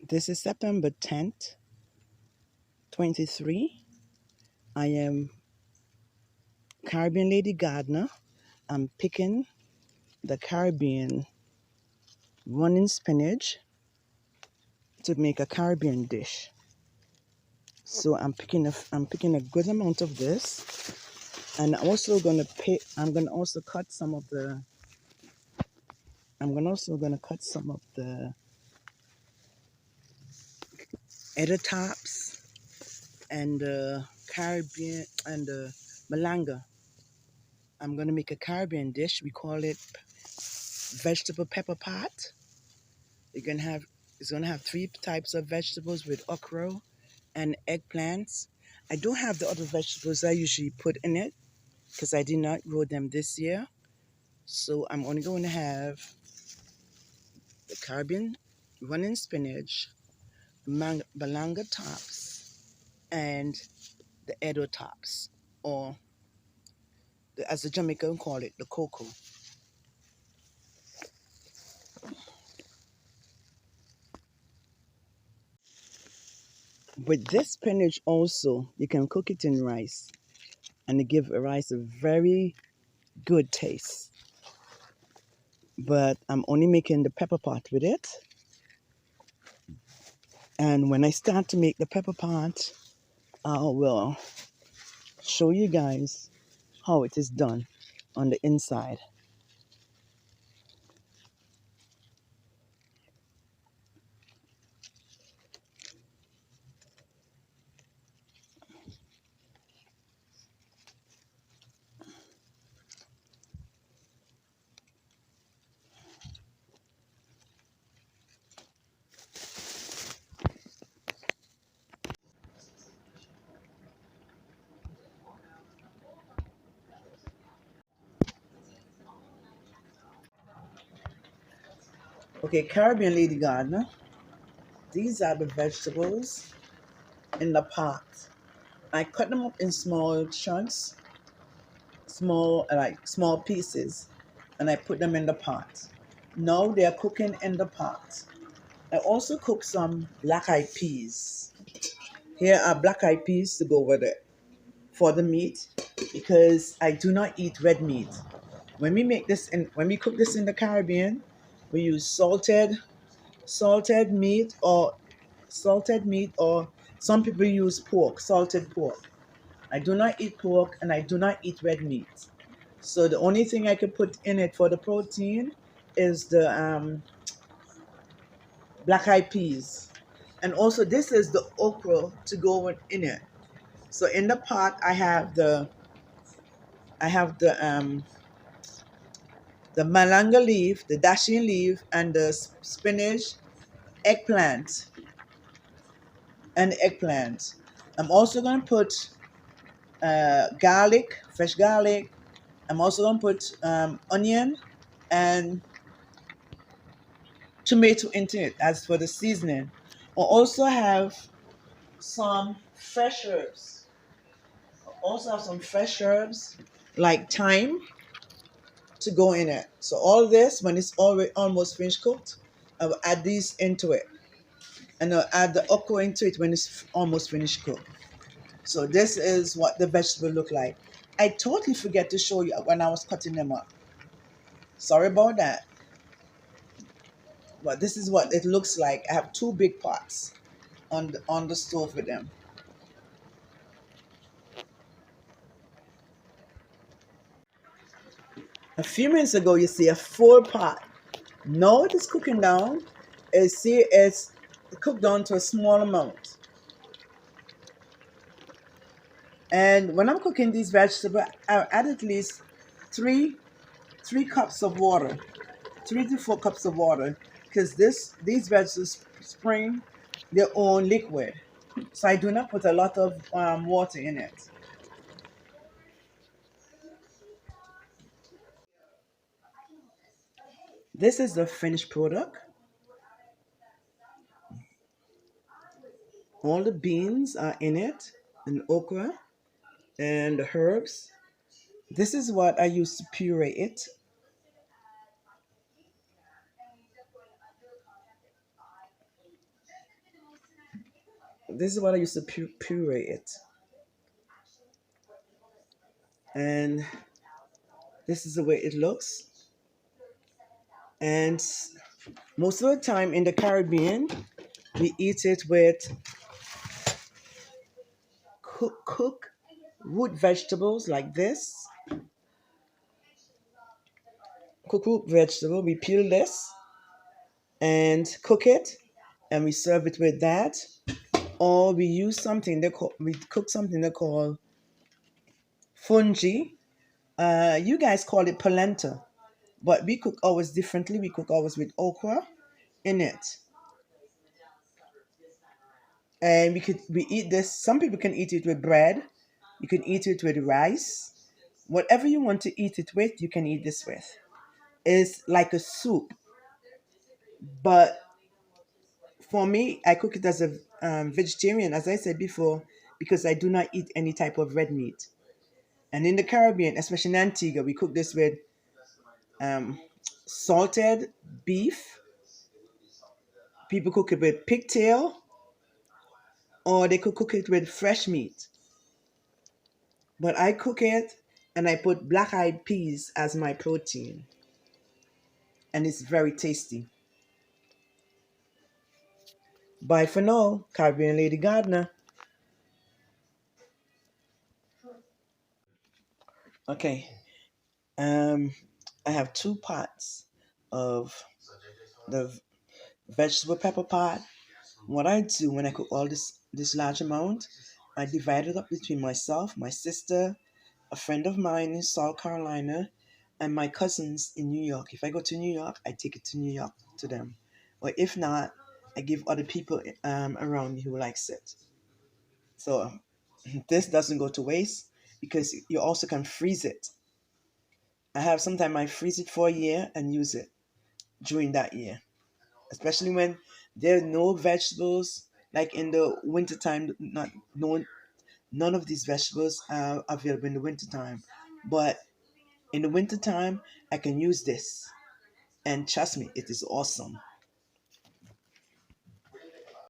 This is September 10th, 23. I am Caribbean Lady Gardener. I'm picking the Caribbean running spinach to make a Caribbean dish. So I'm picking a good amount of this, and I'm gonna also cut some of the gonna cut some of the edible tops and the Caribbean and the malanga. I'm gonna make a Caribbean dish. We call it vegetable pepper pot. You're gonna have It's gonna have three types of vegetables with okra and eggplants. I don't have the other vegetables I usually put in it because I did not grow them this year. So I'm only going to have the Caribbean running spinach, balanga tops, and the Edo tops, or as the Jamaican call it, the cocoa. With this spinach also, you can cook it in rice, and it gives a rice a very good taste. But I'm only making the pepper pot with it. And when I start to make the pepper pot, I will show you guys how it is done on the inside. Okay, Caribbean Lady Gardener, these are the vegetables in the pot. I cut them up in small chunks, small pieces, and I put them in the pot. Now they are cooking in the pot. I also cook some black eyed peas. Here are black eyed peas to go with it for the meat because I do not eat red meat. When we cook this in the Caribbean, we use salted meat or some people use salted pork. I do not eat pork and I do not eat red meat. So the only thing I could put in it for the protein is the black eyed peas. And also this is the okra to go in it. So in the pot I have the malanga leaf, the dasheen leaf, and the spinach, eggplant, and eggplant. I'm also going to put garlic, fresh garlic. I'm also going to put onion and tomato into it as for the seasoning. I'll also have some fresh herbs. Like thyme to go in it. So all this, when it's already almost finished cooked, I will add these into it. And I'll add the okra into it when it's almost finished cooked. So this is what the vegetable look like. I totally forget to show you when I was cutting them up. Sorry about that. But this is what it looks like. I have two big pots on the stove with them. A few minutes ago, you see a full pot. Now it is cooking down. It's cooked down to a small amount. And when I'm cooking these vegetables, I add at least three three cups of water, 3 to 4 cups of water, because these vegetables spring their own liquid. So I do not put a lot of water in it. This is the finished product. All the beans are in it, and okra, and the herbs. This is what I use to puree it. This is what I used to puree it. And this is the way it looks. And most of the time in the Caribbean, we eat it with cook root vegetables like this. Cook root vegetable. We peel this and cook it, and we serve it with that. Or we use something we cook something they call fungi. You guys call it polenta, but we cook ours differently. We cook ours with okra in it, and we eat this. Some people can eat it with bread. You can eat it with rice. Whatever you want to eat it with, you can eat this with. It's like a soup, but for me, I cook it as a vegetarian, as I said before, because I do not eat any type of red meat. And in the Caribbean, especially in Antigua, we cook this with um, salted beef. People cook it with pigtail, or they could cook it with fresh meat. But I cook it and I put black eyed peas as my protein, and it's very tasty. Bye for now, Caribbean Lady Gardener. Okay, um, I have 2 pots of the vegetable pepper pot. What I do when I cook all this large amount, I divide it up between myself, my sister, a friend of mine in South Carolina, and my cousins in New York. If I go to New York, I take it to New York to them. Or if not, I give other people around me who likes it. So this doesn't go to waste because you also can freeze it. I have sometimes I freeze it for a year and use it during that year, especially when there are no vegetables like in the wintertime. Not no None of these vegetables are available in the wintertime, but in the wintertime I can use this, and trust me, it is awesome.